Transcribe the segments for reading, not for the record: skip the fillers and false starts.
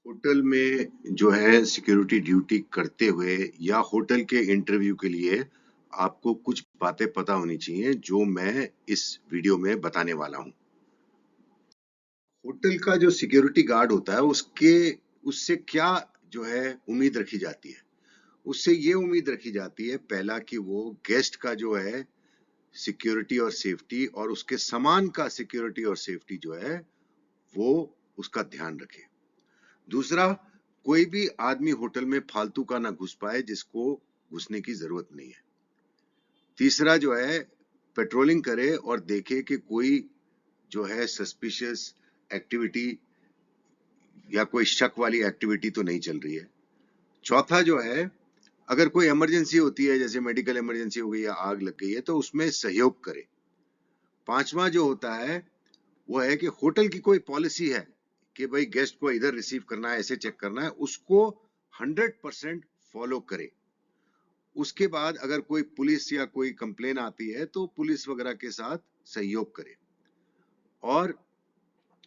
Hotel में जो है सिक्योरिटी ड्यूटी करते हुए या होटल के इंटरव्यू के लिए आपको कुछ बातें पता होनी चाहिए जो मैं इस वीडियो में बताने वाला हूं। होटल का जो सिक्योरिटी गार्ड होता है उससे क्या जो है उम्मीद रखी जाती है। उससे ये उम्मीद रखी जाती है, पहला कि वो गेस्ट का जो है सिक्योरिटी और सेफ्टी और उसके सामान का सिक्योरिटी और सेफ्टी जो है वो उसका ध्यान रखे। दूसरा, कोई भी आदमी होटल में फालतू का ना घुस पाए जिसको घुसने की जरूरत नहीं है। तीसरा जो है, पेट्रोलिंग करे और देखे कि कोई जो है सस्पिशियस एक्टिविटी या कोई शक वाली एक्टिविटी तो नहीं चल रही है। चौथा जो है, अगर कोई इमरजेंसी होती है जैसे मेडिकल इमरजेंसी हो गई या आग लग गई है तो उसमें सहयोग करे। पांचवा जो होता है वो है कि होटल की कोई पॉलिसी है कि भाई गेस्ट को इधर रिसीव करना है, ऐसे चेक करना है, उसको 100% फॉलो करे। उसके बाद अगर कोई पुलिस या कोई कंप्लेन आती है तो पुलिस वगैरह के साथ सहयोग करे। और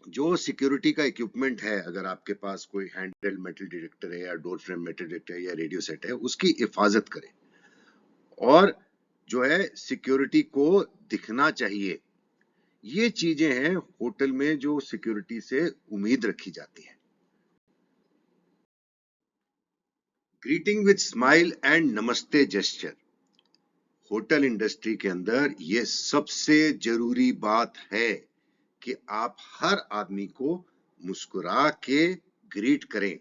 जो सिक्योरिटी का इक्विपमेंट है, अगर आपके पास कोई हैंडहेल्ड मेटल डिटेक्टर है या डोर फ्रेम मेटल डिटेक्टर है या रेडियो सेट है, उसकी हिफाजत करे। और जो है सिक्योरिटी को दिखना चाहिए। ये चीजें हैं होटल में जो सिक्योरिटी से उम्मीद रखी जाती है। ग्रीटिंग विद स्माइल एंड नमस्ते जेस्चर, होटल इंडस्ट्री के अंदर ये सबसे जरूरी बात है कि आप हर आदमी को मुस्कुरा के ग्रीट करें।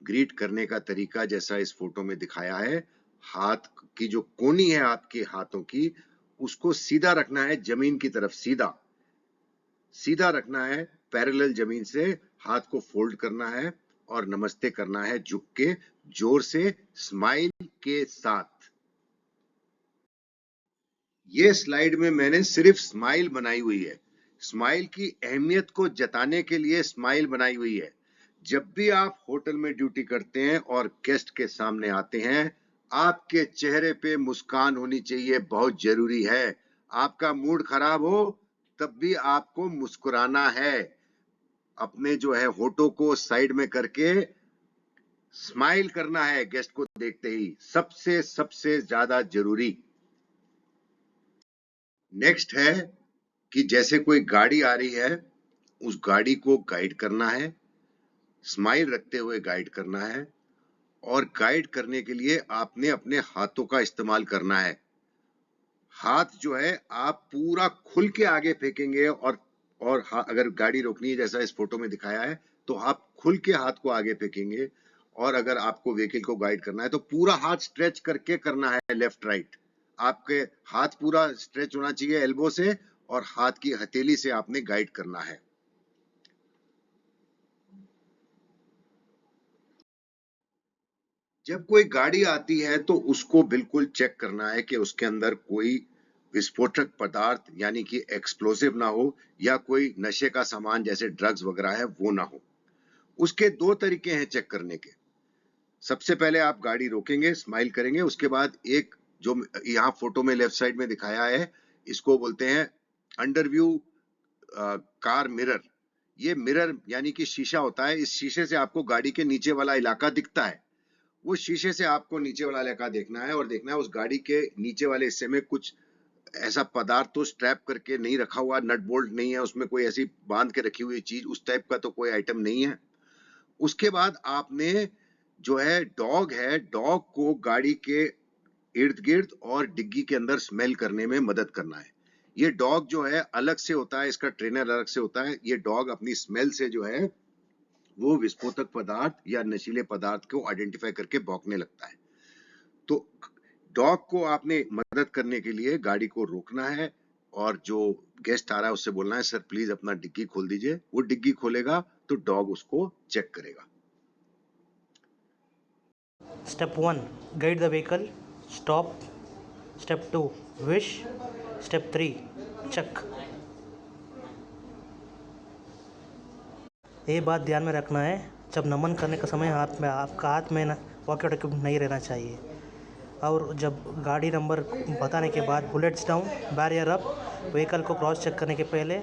ग्रीट करने का तरीका जैसा इस फोटो में दिखाया है, हाथ की जो कोनी है आपके हाथों की, उसको सीधा रखना है जमीन की तरफ, सीधा सीधा रखना है पैरेलल जमीन से, हाथ को फोल्ड करना है और नमस्ते करना है झुक के, जोर से, स्माइल के साथ। ये स्लाइड में मैंने सिर्फ स्माइल बनाई हुई है, स्माइल की अहमियत को जताने के लिए स्माइल बनाई हुई है। जब भी आप होटल में ड्यूटी करते हैं और गेस्ट के सामने आते हैं, आपके चेहरे पे मुस्कान होनी चाहिए, बहुत जरूरी है। आपका मूड खराब हो तब भी आपको मुस्कुराना है। अपने जो है होठों को साइड में करके स्माइल करना है गेस्ट को देखते ही, सबसे सबसे ज्यादा जरूरी। नेक्स्ट है कि जैसे कोई गाड़ी आ रही है, उस गाड़ी को गाइड करना है, स्माइल रखते हुए गाइड करना है। और गाइड करने के लिए आपने अपने हाथों का इस्तेमाल करना है। हाथ जो है आप पूरा खुल के आगे फेंकेंगे और अगर गाड़ी रोकनी है जैसा इस फोटो में दिखाया है तो आप खुल के हाथ को आगे फेंकेंगे। और अगर आपको व्हीकल को गाइड करना है तो पूरा हाथ स्ट्रेच करके करना है, लेफ्ट राइट। आपके हाथ पूरा स्ट्रेच होना चाहिए एल्बो से और हाथ की हथेली से आपने गाइड करना है। जब कोई गाड़ी आती है तो उसको बिल्कुल चेक करना है कि उसके अंदर कोई विस्फोटक पदार्थ यानी कि एक्सप्लोसिव ना हो या कोई नशे का सामान जैसे ड्रग्स वगैरह है वो ना हो। उसके दो तरीके हैं चेक करने के। सबसे पहले आप गाड़ी रोकेंगे, स्माइल करेंगे, उसके बाद एक जो यहाँ फोटो में लेफ्ट साइड में दिखाया है, इसको बोलते हैं अंडर व्यू कार मिरर। ये मिरर यानी कि शीशा होता है, इस शीशे से आपको गाड़ी के नीचे वाला इलाका दिखता है। वो शीशे से आपको नीचे वाला इलाका देखना है और देखना है उस गाड़ी के नीचे वाले हिस्से में कुछ ऐसा पदार्थ तो स्ट्रैप करके नहीं रखा हुआ, नट बोल्ट नहीं है उसमें, कोई ऐसी बांध के रखी हुई चीज उस टाइप का तो कोई आइटम नहीं है। उसके बाद आपने जो है डॉग को गाड़ी के इर्द गिर्द और डिग्गी के अंदर स्मेल करने में मदद करना है। ये डॉग जो है अलग से होता है, इसका ट्रेनर अलग से होता है। ये डॉग अपनी स्मेल से जो है वो विस्फोटक पदार्थ या नशीले पदार्थ को आइडेंटिफाई करके भौंकने लगता है। तो डॉग को आपने मदद करने के लिए गाड़ी को रोकना है और जो गेस्ट आ रहा है उससे बोलना है सर प्लीज अपना डिग्गी खोल दीजिए। वो डिग्गी खोलेगा तो डॉग उसको चेक करेगा। Step 1, guide the vehicle, stop. Step 2, wish. Step 3, check. ये बात ध्यान में रखना है, जब नमन करने का समय आपका हाथ में वॉकी टॉकी नहीं रहना चाहिए। और जब गाड़ी नंबर बताने के बाद bullets down, barrier up, vehicle को क्रॉस चेक करने के पहले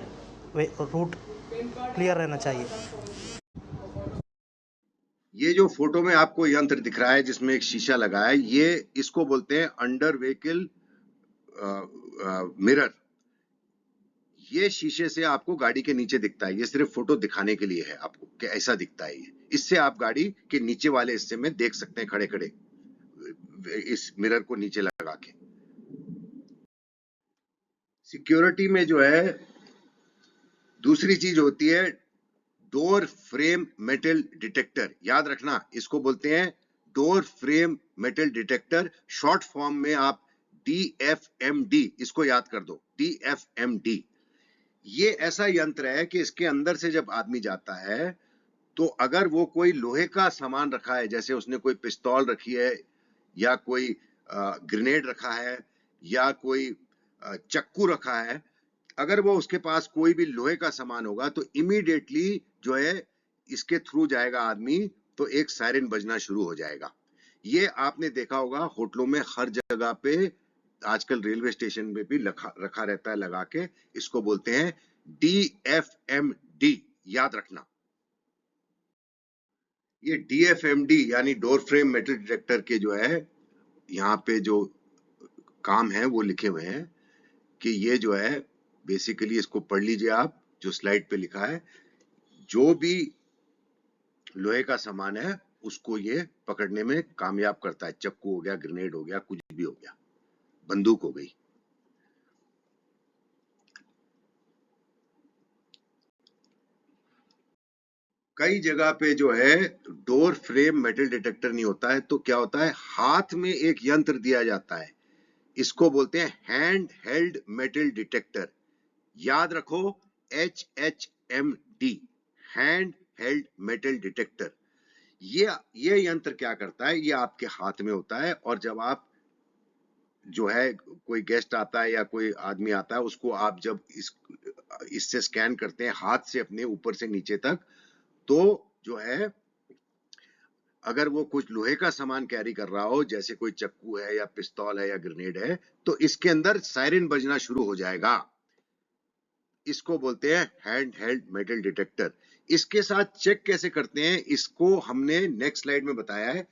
रूट क्लियर रहना चाहिए। ये जो फोटो में आपको यंत्र दिख रहा है जिसमें एक शीशा लगा है, ये इसको बोलते हैं अंडर व्हीकल मिरर। ये शीशे से आपको गाड़ी के नीचे दिखता है, ये सिर्फ फोटो दिखाने के लिए है आपको कि ऐसा दिखता है ये। इससे आप गाड़ी के नीचे वाले हिस्से में देख सकते हैं खड़े खड़े, इस मिरर को नीचे लगा के। सिक्योरिटी में जो है दूसरी चीज होती है डोर फ्रेम मेटल डिटेक्टर। याद रखना, इसको बोलते हैं door frame metal detector. Short form में आप DFMD, इसको याद कर दो, DFMD। ये ऐसा यंत्र है कि इसके अंदर से जब आदमी जाता है तो अगर वो कोई लोहे का सामान रखा है, जैसे उसने कोई पिस्तौल रखी है या कोई ग्रेनेड रखा है या कोई चक्कू रखा है, अगर वो उसके पास कोई भी लोहे का सामान होगा तो इमीडिएटली जो है इसके थ्रू जाएगा आदमी, तो एक सायरन बजना शुरू हो जाएगा। ये आपने देखा होगा होटलों में हर जगह पे, आजकल रेलवे स्टेशन पे भी रखा रहता है लगा के। इसको बोलते हैं DFMD, याद रखना। ये DFMD यानी डोर फ्रेम मेटल डिटेक्टर के जो है यहाँ पे जो काम है वो लिखे हुए हैं कि ये जो है बेसिकली, इसको पढ़ लीजिए आप, जो स्लाइड पे लिखा है, जो भी लोहे का सामान है उसको ये पकड़ने में कामयाब करता है। चक्कू हो गया, ग्रेनेड हो गया, कुछ भी हो गया, बंदूक हो गई। कई जगह पे जो है डोर फ्रेम मेटल डिटेक्टर नहीं होता है, तो क्या होता है, हाथ में एक यंत्र दिया जाता है, इसको बोलते हैं हैंड हेल्ड मेटल डिटेक्टर। याद रखो, HHMD, hand held metal detector. ये यंत्र क्या करता है, ये आपके हाथ में होता है, और जब आप जो है कोई गेस्ट आता है या कोई आदमी आता है, उसको आप जब इससे स्कैन करते हैं हाथ से अपने ऊपर से नीचे तक, तो जो है अगर वो कुछ लोहे का सामान कैरी कर रहा हो, जैसे कोई चक्कू है या पिस्तौल है या ग्रेनेड है, तो इसके अंदर सायरन बजना शुरू हो जाएगा। इसको बोलते हैं हैंड हेल्ड मेटल डिटेक्टर। इसके साथ चेक कैसे करते हैं, इसको हमने नेक्स्ट स्लाइड में बताया है।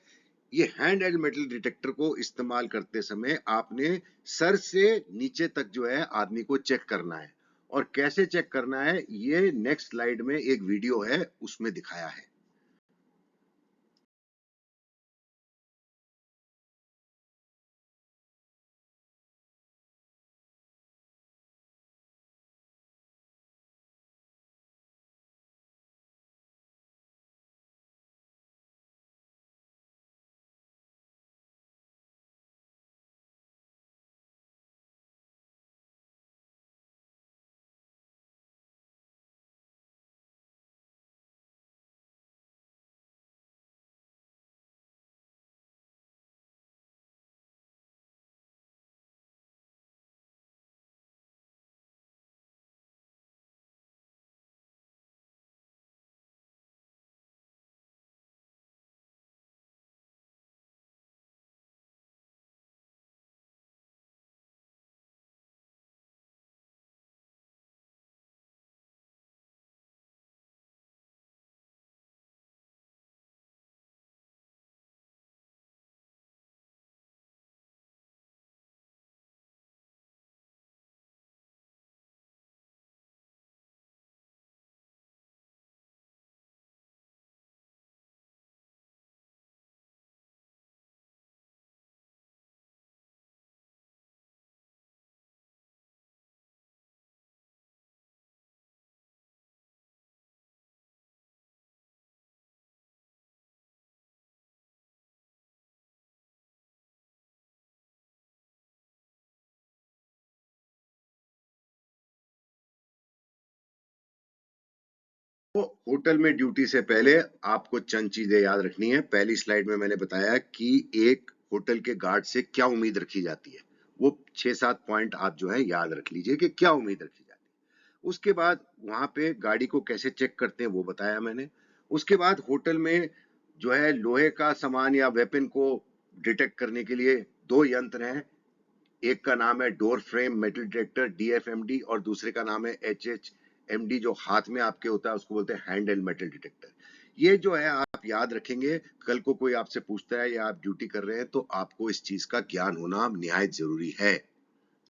ये हैंड हेल्ड मेटल डिटेक्टर को इस्तेमाल करते समय आपने सर से नीचे तक जो है आदमी को चेक करना है, और कैसे चेक करना है ये नेक्स्ट स्लाइड में एक वीडियो है उसमें दिखाया है। तो होटल में ड्यूटी से पहले आपको चंद चीजें याद रखनी है। पहली स्लाइड में मैंने बताया कि एक होटल के गार्ड से क्या उम्मीद रखी जाती है, वो 6-7 पॉइंट आप जो है याद रख लीजिए कि क्या उम्मीद रखी जाती है। उसके बाद वहां पे गाड़ी को कैसे चेक करते हैं वो बताया मैंने। उसके बाद होटल में जो है लोहे का सामान या वेपन को डिटेक्ट करने के लिए दो यंत्र हैं, एक का नाम है door frame metal detector DFMD, और दूसरे का नाम है HHMD, जो हाथ में आपके होता है, उसको बोलते हैं हैंड हेल्ड मेटल डिटेक्टर। ये जो है आप याद रखेंगे, कल को कोई आपसे पूछता है या आप ड्यूटी कर रहे हैं तो आपको इस चीज का ज्ञान होना निहायत जरूरी है।